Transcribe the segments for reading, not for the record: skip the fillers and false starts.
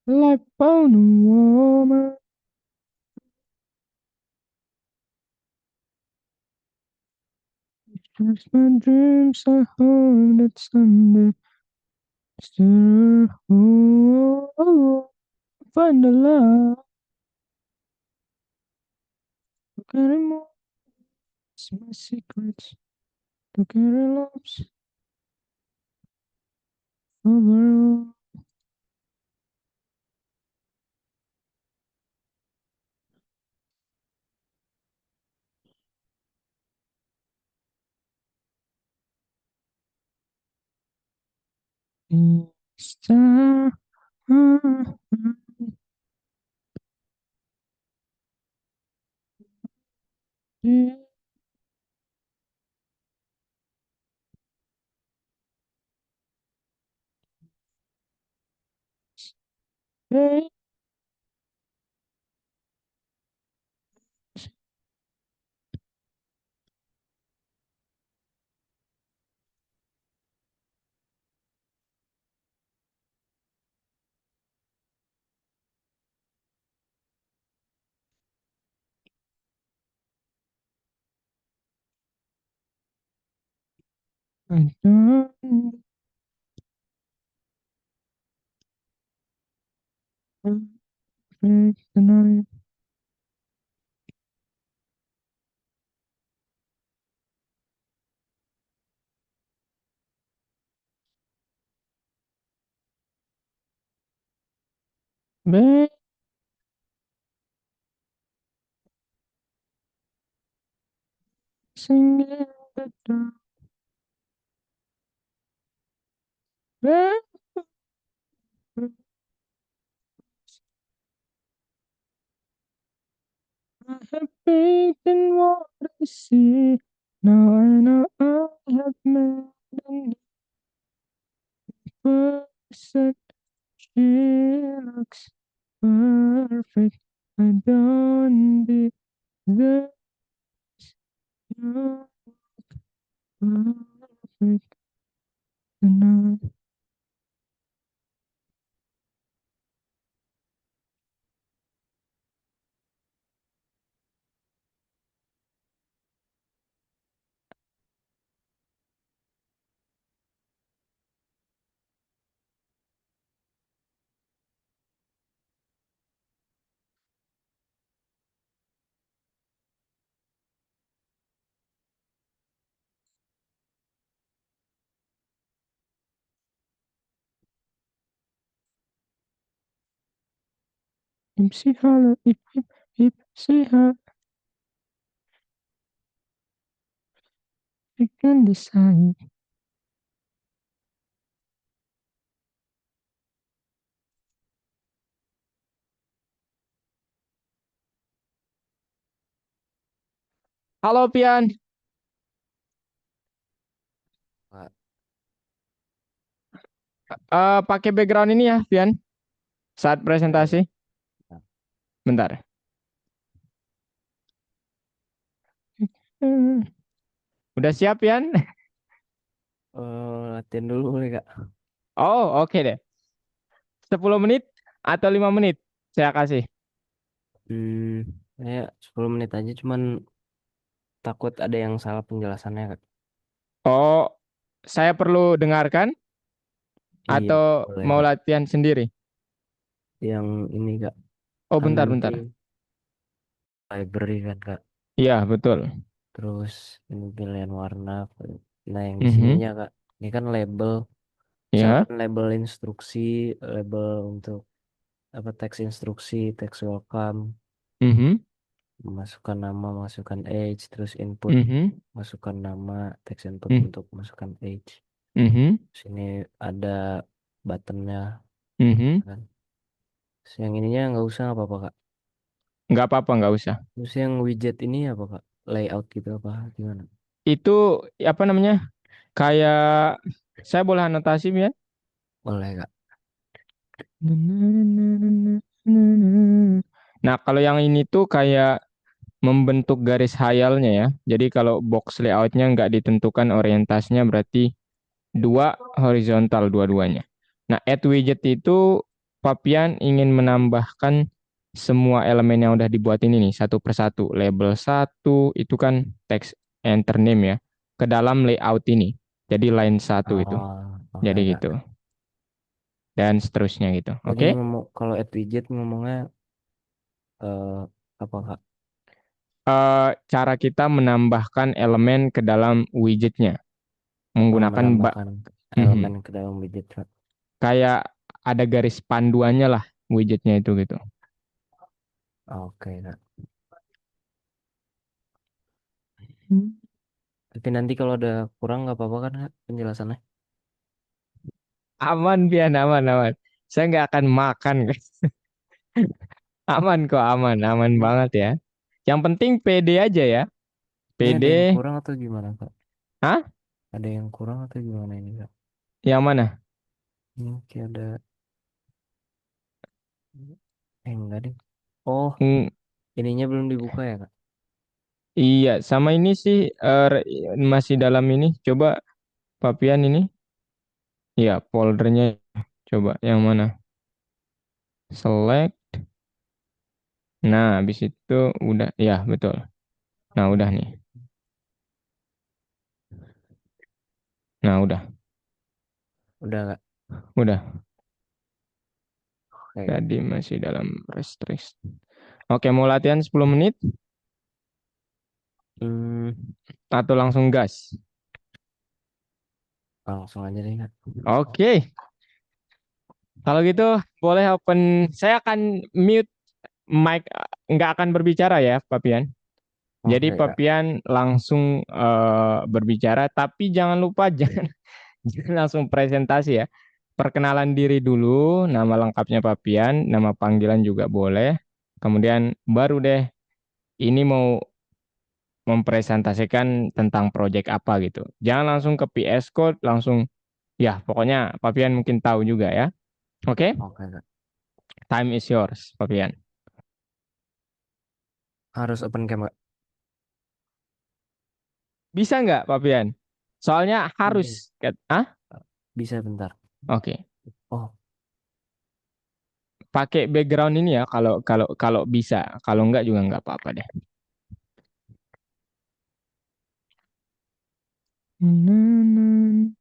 Like found a woman, just my dreams. I hope that someday, still, find the love. Look at him, it's my secrets. Look at her loves overall. It's time. I don't break the night. Babe, singing the dark. Babe, I have faith in what I see. Now I know I have made an person. She looks perfect. I don't deserve you perfect enough. MC Holler, hip, say her, you can decide. Halo Pian, Pak. pakai background ini ya Pian, saat Iya. presentasi. Nah, Bentar. Hmm, Udah siap Pian? latihan dulu boleh Kak? Oh, oke deh. 10 menit atau 5 menit saya kasih. Kayak 10 menit aja, cuman takut ada yang salah penjelasannya Kak. Oh, saya perlu dengarkan Iya, atau boleh mau Kak. latihan sendiri? Yang ini Kak, Oh, kan bentar, nanti bentar. library kan Kak. Iya, betul. Terus ini pilihan warna. Nah, yang di Mhm. sininya Kak, ini kan label. Ya. Misalkan label instruksi, label untuk apa teks instruksi, teks welcome, Mhm. masukkan nama, masukkan age, terus input, Mhm. masukkan nama, teks input Mhm. untuk masukkan age. Mhm. Sini ada buttonnya Mhm. kan. Terus yang ininya nggak usah nggak apa-apa Kak. Nggak apa-apa, nggak usah. Terus yang widget ini apa Kak? Layout gitu apa gimana? Itu apa namanya? Kayak saya boleh anotasi ya? Boleh Kak. Nah, kalau yang ini tuh kayak membentuk garis hayalnya ya. Jadi kalau box layoutnya nggak ditentukan orientasinya berarti dua horizontal dua-duanya. Nah, add widget itu Papian ingin menambahkan semua elemen yang udah dibuat ini nih satu persatu. Label satu itu kan text enter name ya ke dalam layout ini. Jadi line satu itu. Oh, oke Jadi gitu. Kak. Dan seterusnya gitu. Tadi Oke? ngomong kalau add widget ngomongnya eh apa Kak? Cara kita menambahkan elemen ke dalam widgetnya Oh, menggunakan menambahkan Mhm. elemen ke dalam widget Kak. Kayak ada garis panduannya lah widgetnya itu gitu. Oke Kak. Hmm. Tapi nanti kalau ada kurang nggak apa-apa kan Kak, penjelasannya? Aman Pian, aman, aman. Saya nggak akan makan. Aman kok, aman, aman Ini banget ya. Yang penting pede aja ya. ini Pede, ada yang kurang atau gimana Kak? hah? Ada yang kurang atau gimana ini Kak? Yang mana? Ini kayak ada enggak deh. Oh, Hmm, ininya belum dibuka ya Kak? iya, sama ini sih masih dalam ini. Coba Papian ini. Iya, foldernya. Coba yang mana? Select. Nah, habis itu udah. Ya, betul. Nah, udah nih. Nah, udah. Udah Kak. Udah. Oke Kak. Tadi masih dalam restrict. Oke, mau latihan 10 menit Hmm, atau langsung gas? langsung aja deh Kak. Oke, kalau gitu boleh open. Saya akan mute mic, nggak akan berbicara ya, Papian. Jadi Oke Kak. Papian langsung berbicara, tapi jangan lupa jangan, jangan langsung presentasi ya. Perkenalan diri dulu, nama lengkapnya Papian, nama panggilan juga boleh. Kemudian baru deh ini mau mempresentasikan tentang project apa gitu. Jangan langsung ke PS Code, langsung ya pokoknya Papian mungkin tahu juga ya. Oke, Oke Kak. time is yours, Papian. Harus open cam Kak. Bisa nggak, Papian? Soalnya Ini harus. Ah, bisa bentar. oke. Oh, Pakai background ini ya kalau kalau kalau bisa. Kalau nggak juga nggak apa-apa deh. hmm.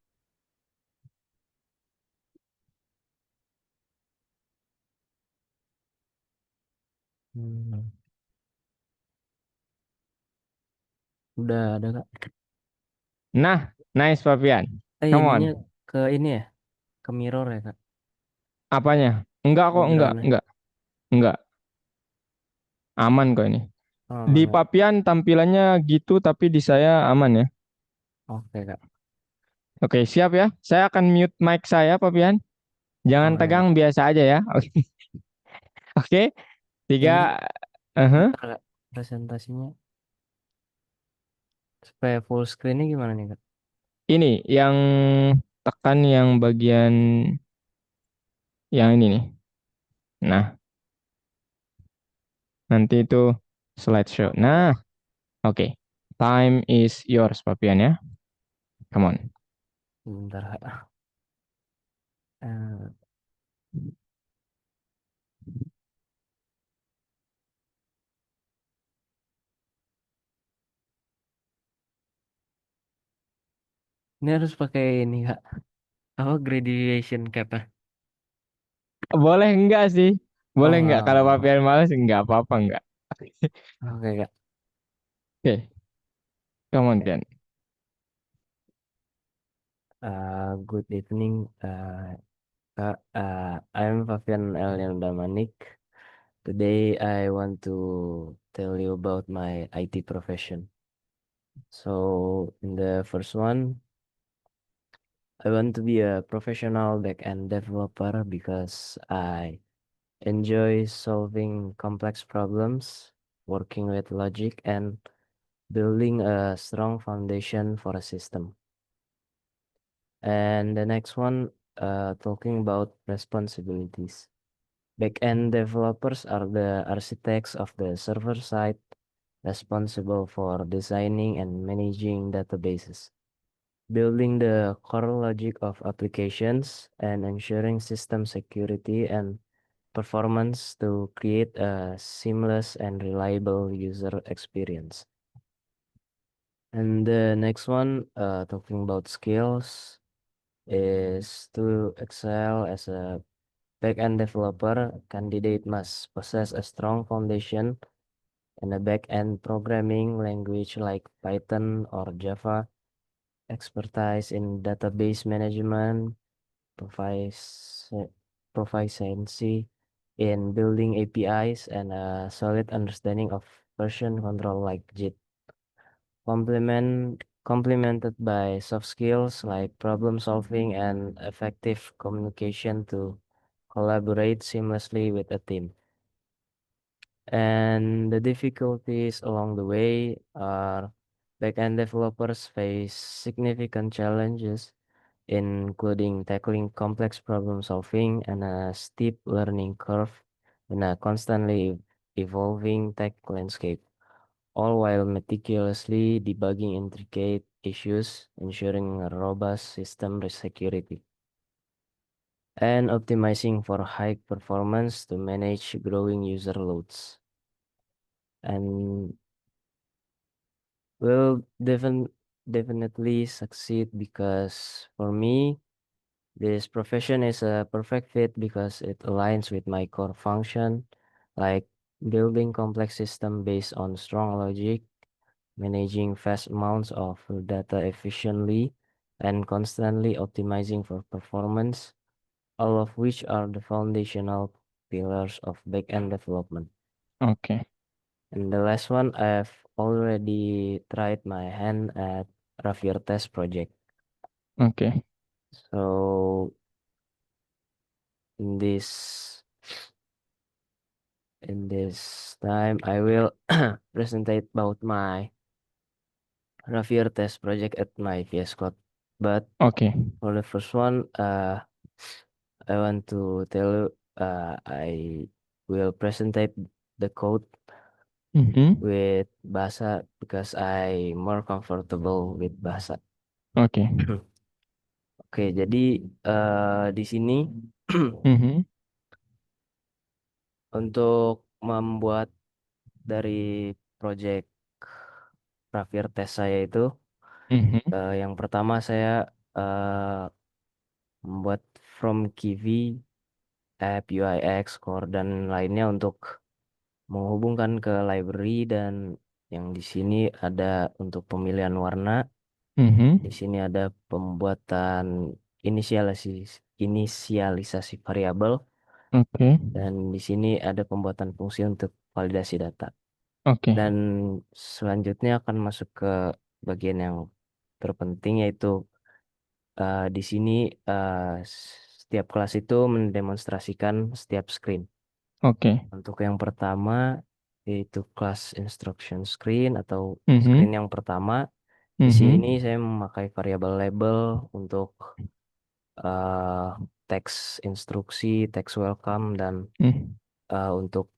Udah ada Kak. Nah, nice, Papian. Come Ininya on. ke ini ya, ke mirror ya Kak. Apanya? Enggak kok, enggak, Backgroundnya. enggak, enggak. Aman kok ini. Oh, Di aman Kak. Papian tampilannya gitu, tapi di saya aman ya. Oke Kak. Oke, siap ya. Saya akan mute mic saya, Papian. Jangan Oke tegang, Kak. biasa aja ya. Oke, oke. Ini Tiga. uh bentar Kak. Presentasinya supaya full screennya gimana nih Kak? Ini yang tekan yang bagian yang ini nih. Nah, nanti itu slideshow. Oke Kak. Nah, oke. Time is yours, Papian ya. Come on. Bentar Kak. Eh, ini harus pakai ini Kak. Apa gradation cap ya? Boleh enggak sih? Oh Boleh enggak? enggak Kalau apa-apa. Papian males enggak apa-apa enggak. Oke Kak. Oke, come on, Oke. Pian. Good evening. Kak. I'm Fabian Elian Damanik. Today I want to tell you about my IT profession. So in the first one, I want to be a professional backend developer because I enjoy solving complex problems, working with logic, and building a strong foundation for a system. And the next one, talking about responsibilities. Backend developers are the architects of the server side, responsible for designing and managing databases, building the core logic of applications, and ensuring system security and performance to create a seamless and reliable user experience. And the next one, talking about skills, is to excel as a backend developer. Candidate must possess a strong foundation in a backend programming language like Python or Java, expertise in database management, profici- proficiency in building APIs, and a solid understanding of version control like JIT. Complemented by soft skills like problem solving and effective communication to collaborate seamlessly with a team. And the difficulties along the way are backend developers face significant challenges, including tackling complex problem solving and a steep learning curve in a constantly evolving tech landscape, all while meticulously debugging intricate issues, ensuring a robust system security, and optimizing for high performance to manage growing user loads. And will definitely succeed because for me, this profession is a perfect fit because it aligns with my core function, like building complex system based on strong logic, managing vast amounts of data efficiently, and constantly optimizing for performance, all of which are the foundational pillars of backend development. Oke, And the last one, I've already tried my hand at Ravier Test project. oke, So in this time, I will presentate about my Ravier Test project at my VS Code. But oke. for the first one, I want to tell you, I will presentate the code Mhm. with Bahasa because I more comfortable with Bahasa. Oke. Oke, jadi di sini Mhm. untuk membuat dari project Ravier Test saya itu, Mhm. yang pertama saya eh, membuat from Kiwi, app, UIX, core, dan lainnya untuk menghubungkan ke library dan yang di sini ada untuk pemilihan warna, di Mhm. sini ada pembuatan inisialisasi inisialisasi variabel Oke. dan di sini ada pembuatan fungsi untuk validasi data. Oke. Dan selanjutnya akan masuk ke bagian yang terpenting yaitu di sini setiap kelas itu mendemonstrasikan setiap screen. Oke. Untuk yang pertama yaitu class instruction screen atau screen Mhm. yang pertama. Di sini Mhm. saya memakai variabel label untuk eh, teks instruksi, teks welcome, dan Mhm. untuk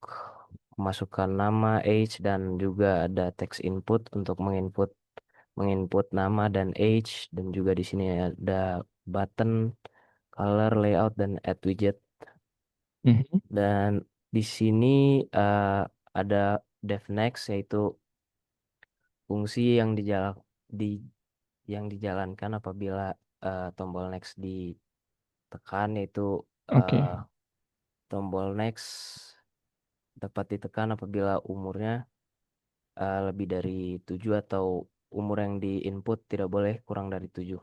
memasukkan nama, age, dan juga ada teks input untuk menginput menginput nama dan age, dan juga di sini ada button, color, layout, dan add widget. Mhm. Dan di sini eh, ada dev next yaitu fungsi di yang dijalankan apabila tombol next ditekan, yaitu Oke. eh, tombol next dapat ditekan apabila umurnya lebih dari 7 atau umur yang di input tidak boleh kurang dari 7.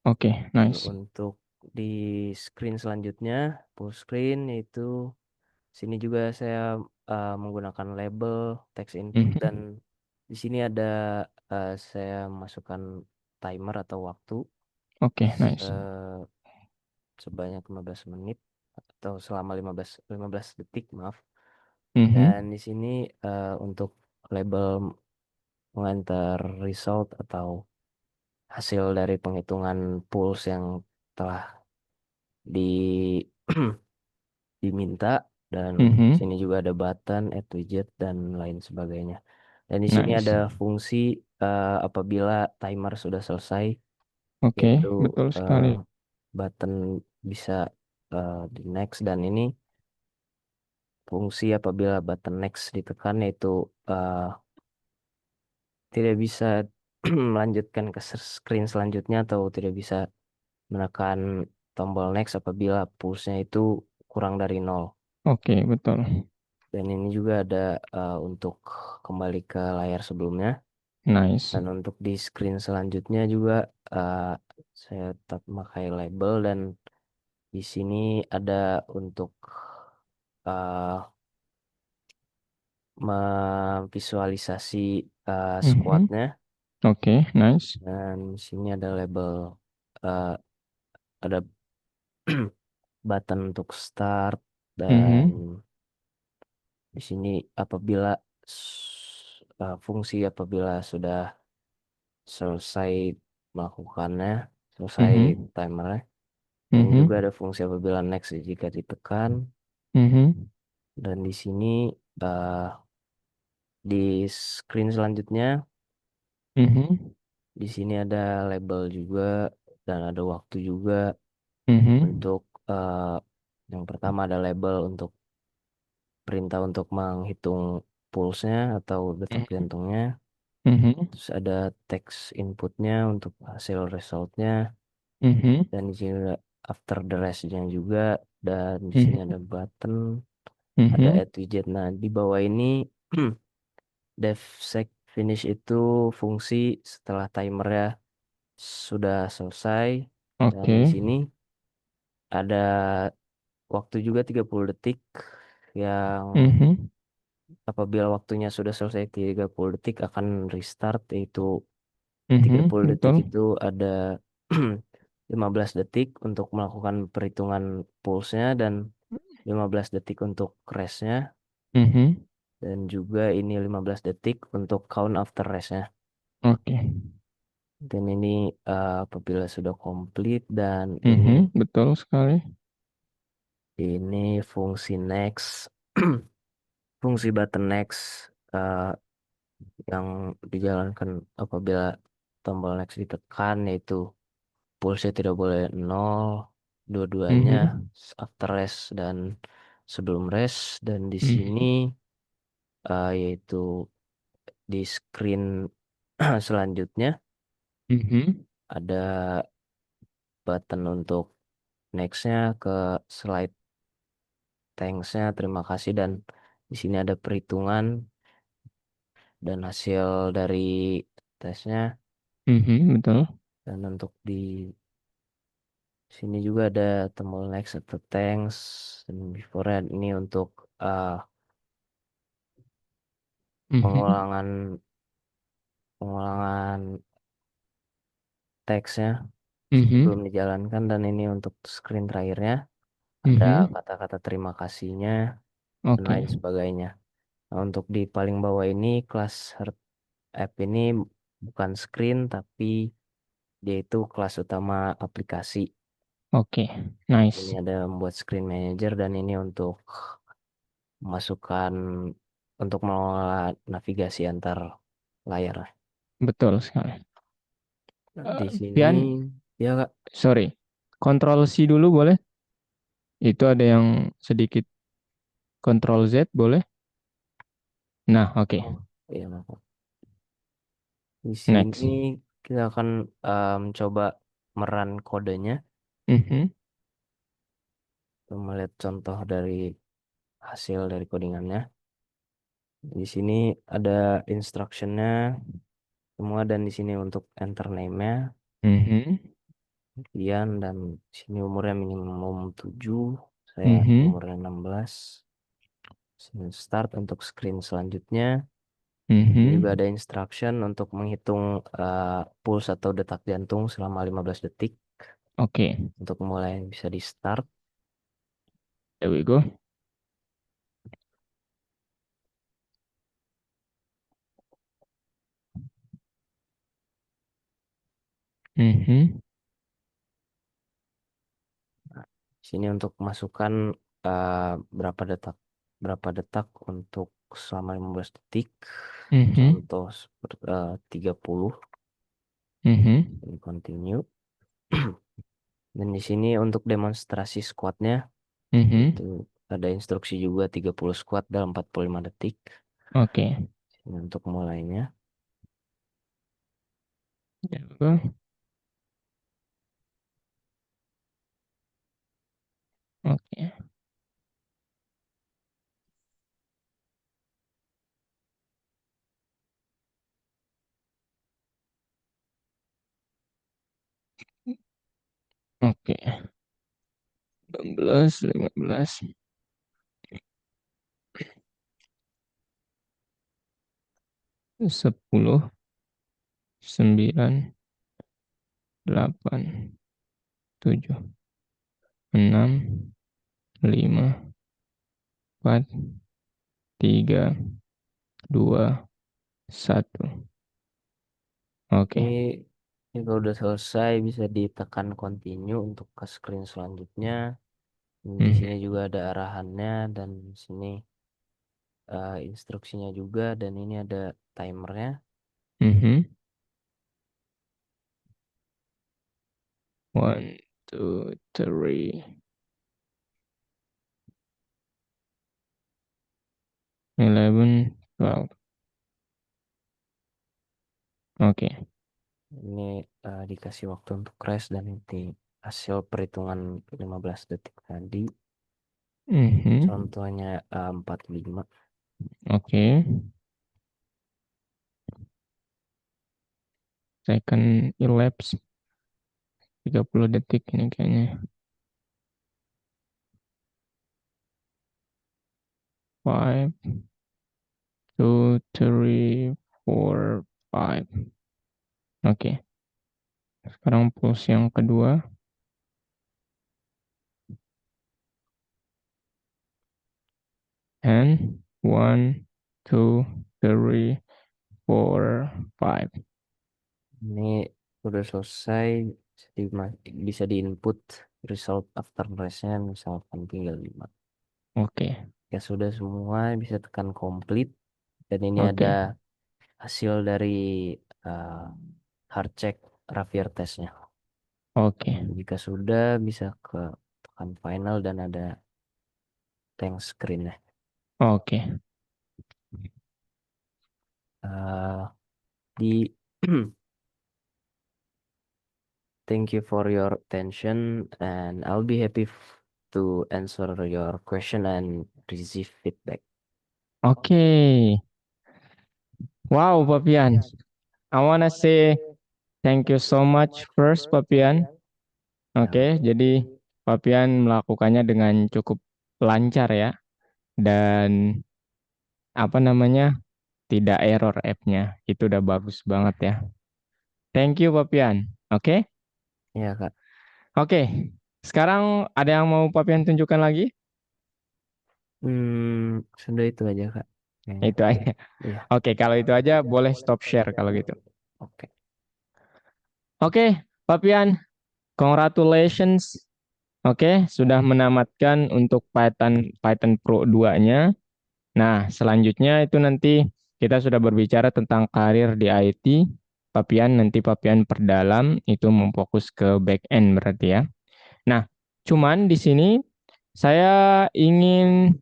Oke. Dan Nice. untuk di screen selanjutnya, full screen, yaitu sini juga saya menggunakan label, text input, dan Mhm. di sini ada saya masukkan timer atau waktu Oke. Nice. se- sebanyak 15 menit atau selama 15 detik, maaf. Dan Mhm. di sini untuk label mengantar result atau hasil dari penghitungan pulse yang telah di diminta, dan Mhm. sini juga ada button, add widget, dan lain sebagainya. Dan di sini ada Nice. fungsi apabila timer sudah selesai, Oke. yaitu Betul eh, sekali. button bisa di next, dan ini fungsi apabila button next ditekan yaitu eh, tidak bisa melanjutkan ke screen selanjutnya atau tidak bisa menekan tombol next apabila pulse-nya itu kurang dari nol. Oke, betul. Dan ini juga ada untuk kembali ke layar sebelumnya. Nice. Dan untuk di screen selanjutnya juga eh, saya tetap memakai label dan di sini ada untuk eh, memvisualisasi Mhm. squadnya Oke, nice. dan di sini ada label eh, ada button untuk start dan Mhm. di sini apabila fungsi apabila sudah selesai melakukannya, selesai Mhm. timernya. Dan juga Mhm. ada fungsi apabila next jika ditekan. Mhm. Dan di sini eh, di screen selanjutnya, Mhm. di sini ada label juga dan ada waktu juga Mhm. untuk yang pertama ada label untuk perintah untuk menghitung pulse-nya atau detak Mhm. jantungnya. Mhm. Terus ada text inputnya untuk hasil resultnya. Mhm. Dan di sini ada after the rest-nya juga. Dan di sini ada Mhm. button, ada Mhm. add widget. Nah, di bawah ini DevSec finish itu fungsi setelah timernya sudah selesai. Dan di Oke. sini ada waktu juga 30 detik yang Mhm. apabila waktunya sudah selesai 30 detik akan restart yaitu tiga Mhm. puluh detik Betul. itu ada 15 detik untuk melakukan perhitungan pulse-nya dan 15 detik untuk rest-nya Mhm. dan juga ini 15 detik untuk count after rest-nya. Oke. Dan ini apabila sudah komplit dan Mhm. Betul sekali. ini fungsi next, fungsi button next eh, yang dijalankan apabila tombol next ditekan yaitu pulse tidak boleh nol, dua-duanya Mhm. after rest dan sebelum rest dan di sini Mhm. yaitu di screen selanjutnya Mhm. ada button untuk nextnya ke slide thanks-nya terima kasih dan di sini ada perhitungan dan hasil dari tesnya Mhm. Betul. dan untuk di sini juga ada tombol next atau thanks dan before that ini untuk uh, Mhm. pengulangan pengulangan teksnya sebelum Mhm. dijalankan dan ini untuk screen terakhirnya ada Mhm. kata-kata terima kasihnya dan Oke. lain sebagainya. Nah, untuk di paling bawah ini kelas Heart App ini bukan screen tapi dia itu kelas utama aplikasi. Oke. Ini Nice. ada membuat screen manager dan ini untuk memasukkan untuk mengelola navigasi antar layar. Betul sekali. Nah, di sini Pian, ya Kak. sorry. Kontrol C dulu boleh? Itu ada yang sedikit kontrol Z boleh? Nah, oke. Oh, iya Kak. Di sini Next. kita akan coba meran kodenya Mhm. untuk melihat contoh dari hasil dari codingannya. Di sini ada instructionnya semua dan di sini untuk enter name-nya, Mhm. Ian dan di sini umurnya minimum 7, saya Mhm. umurnya 16. Sini start untuk screen selanjutnya. Ini juga Mhm. ada instruction untuk menghitung pulse atau detak jantung selama 15 detik. Oke. Untuk mulai bisa di start. There we go. Mhm. Sini untuk masukkan eh, berapa detak untuk selama 15 detik. Mhm. Contoh seperti 30 Mhm. ini continue. Dan di sini untuk demonstrasi squatnya Mhm. itu. ada instruksi juga 30 squat dalam 45 detik. Oke. Ini untuk mulainya. Ya, betul. Oke. Oke. 16, 15, 10, 9, 8, 7, 6, 5, 4, 3, 2, 1. Ini, Oke. ini kalau udah selesai bisa ditekan continue untuk ke screen selanjutnya. Di Mhm. sini juga ada arahannya dan di sini instruksinya juga dan ini ada timernya. Mhm. 1, 2, 3, 11, 12. Oke. Ini dikasih waktu untuk crash dan ini hasil perhitungan 15 detik tadi. Mhm. Contohnya 45. Oke. Second elapse 30 detik ini kayaknya. 5, 2, 3, 4, 5. Oke. Sekarang pulse yang kedua. And 1, 2, 3, 4, 5. Ini udah selesai, bisa di input result after rest-nya misalkan tinggal 5. Oke. Ya sudah semua bisa tekan complete dan ini ada Oke. hasil dari uh, hard check Ravier testnya. Oke. Jika sudah bisa ke tekan final dan ada thank screen-nya. Oke. Uh, di Thank you for your attention and I'll be happy to answer your question and receive feedback. Oke. Wow, Papian. I wanna say thank you so much first, Papian. Ya, Oke, jadi Papian melakukannya dengan cukup lancar ya. Dan apa namanya? Tidak error app-nya. Itu udah bagus banget ya. Thank you, Papian. Oke? ya Kak. Oke. Sekarang ada yang mau Papian tunjukkan lagi? Sudah itu aja Kak. Kayaknya. Itu aja. Iya. Oke, kalau itu aja boleh stop share kalau gitu. Oke. Oke, Papian, congratulations. Oke, sudah menamatkan untuk Python Python Pro 2-nya. Nah, selanjutnya itu nanti kita sudah berbicara tentang karir di IT. Papian nanti Papian perdalam itu memfokus ke back end berarti ya. Nah, cuman di sini saya ingin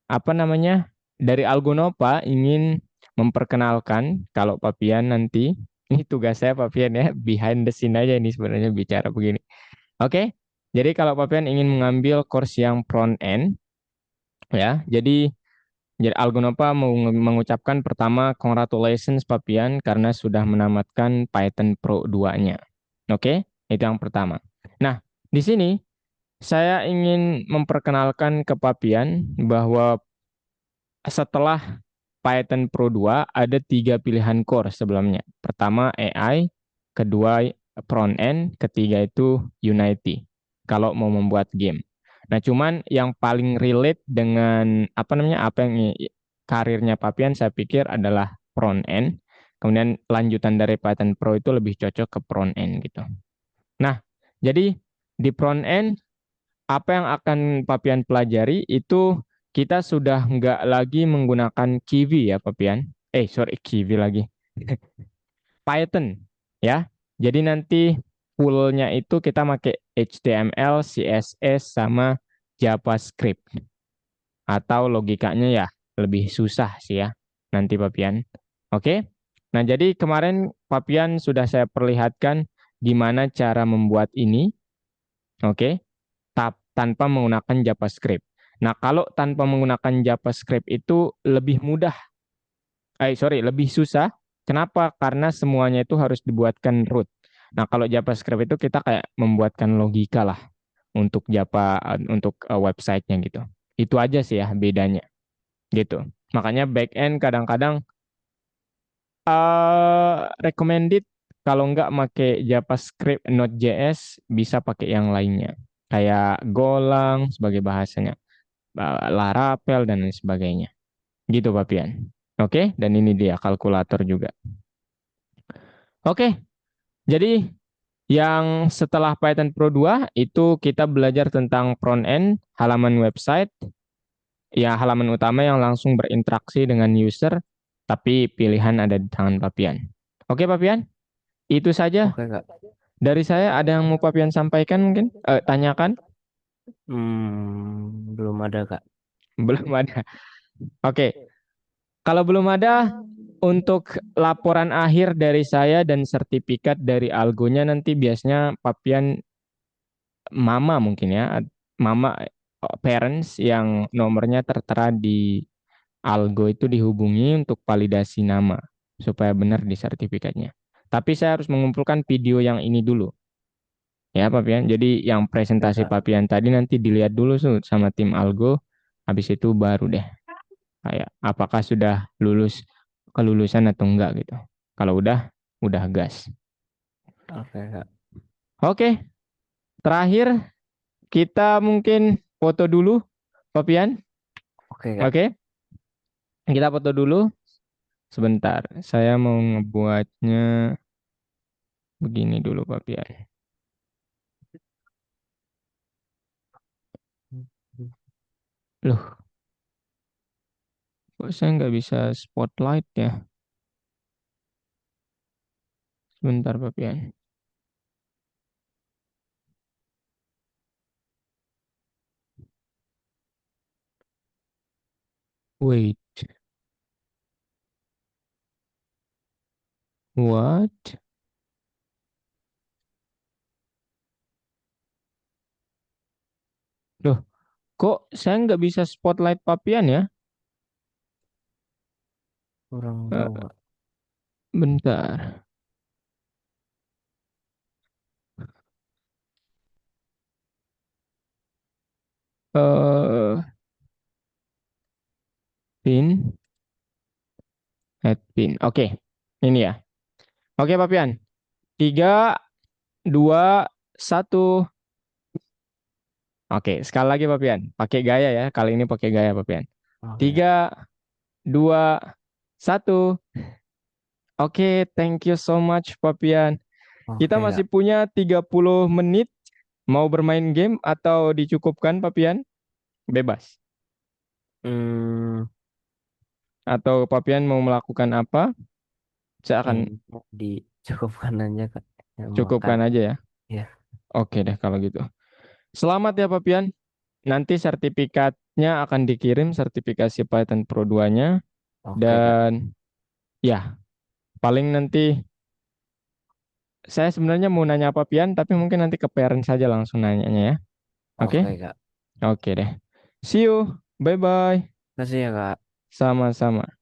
apa namanya dari Algonova ingin memperkenalkan kalau Papian nanti ini tugas saya Papian ya behind the scene aja ini sebenarnya bicara begini. Oke, jadi kalau Papian ingin mengambil course yang front end ya, jadi Algonova mengucapkan pertama congratulations Papian karena sudah menamatkan Python Pro 2-nya. Oke, itu yang pertama. Nah, di sini saya ingin memperkenalkan ke Papian bahwa setelah Python Pro 2 ada tiga pilihan core sebelumnya. Pertama AI, kedua front end, ketiga itu Unity. Kalau mau membuat game. Nah, cuman yang paling relate dengan apa namanya apa yang karirnya Papian saya pikir adalah front end. Kemudian lanjutan dari Python Pro itu lebih cocok ke front end gitu. Nah, jadi di front end apa yang akan Papian pelajari itu kita sudah nggak lagi menggunakan Kiwi ya Papian. Sorry Kiwi lagi. Python ya. Jadi nanti fullnya itu kita pakai HTML, CSS sama JavaScript. atau logikanya ya lebih susah sih ya nanti Papian. Oke. Nah, jadi kemarin Papian sudah saya perlihatkan gimana cara membuat ini, oke, tanpa menggunakan JavaScript. Nah, kalau tanpa menggunakan JavaScript itu lebih mudah, lebih susah. Kenapa? Karena semuanya itu harus dibuatkan root. Nah, kalau JavaScript itu kita kayak membuatkan logika lah untuk websitenya gitu. Itu aja sih ya bedanya gitu. Makanya backend kadang-kadang recommended kalau nggak make JavaScript Node.js bisa pakai yang lainnya kayak Golang sebagai bahasanya, Laravel dan lain sebagainya. Gitu Papian. Oke, dan ini dia kalkulator juga. Oke, jadi yang setelah Python Pro 2 itu kita belajar tentang front end, halaman website, ya halaman utama yang langsung berinteraksi dengan user, tapi pilihan ada di tangan Papian. Oke Papian, itu saja Oke Kak. dari saya. Ada yang mau Papian sampaikan mungkin? Tanyakan? Belum ada Kak. Belum ada. Oke, kalau belum ada, untuk laporan akhir dari saya dan sertifikat dari algonya nanti biasanya Papian mama mungkin ya, mama parents yang nomornya tertera di algo itu dihubungi untuk validasi nama supaya benar di sertifikatnya. Tapi saya harus mengumpulkan video yang ini dulu ya Papian. Jadi yang Oke presentasi Kak. Papian tadi nanti dilihat dulu sama tim algo, habis itu baru deh kayak apakah sudah lulus kelulusan atau enggak gitu. Kalau udah gas. Oke Kak. Oke, terakhir kita mungkin foto dulu Papian. Oke Kak. Oke, kita foto dulu sebentar. Saya mau ngebuatnya begini dulu Papian. Loh, kok saya nggak bisa spotlight ya? Sebentar Papian. Wait, what? Loh, kok saya nggak bisa spotlight Papian ya? Kurang Eh, tahu Kak. bentar. Eh, pin, add pin. Oke, ini ya. Oke Papian. 3, 2, 1. Oke, sekali lagi Papian. Pakai gaya ya. Kali ini pakai gaya Papian. Oke Kak. 3, 2, 1. Oke, thank you so much Papian. Kita Oke masih Kak. punya 30 menit. Mau bermain game atau dicukupkan Papian? Bebas. Hmm, Atau Papian mau melakukan apa? Saya akan Kayaknya dicukupkan aja Kak. Ya, makan. cukupkan aja ya. Ya. Oke deh kalau gitu. Selamat ya Papian. Nanti sertifikatnya akan dikirim, sertifikasi Python Pro 2-nya. Oke Kak. Dan ya, paling nanti saya sebenarnya mau nanya Papian, tapi mungkin nanti ke parent saja langsung nanyanya ya. Oke? Oke Kak. Oke deh. See you. Bye-bye. Kasih ya Kak. Sama-sama.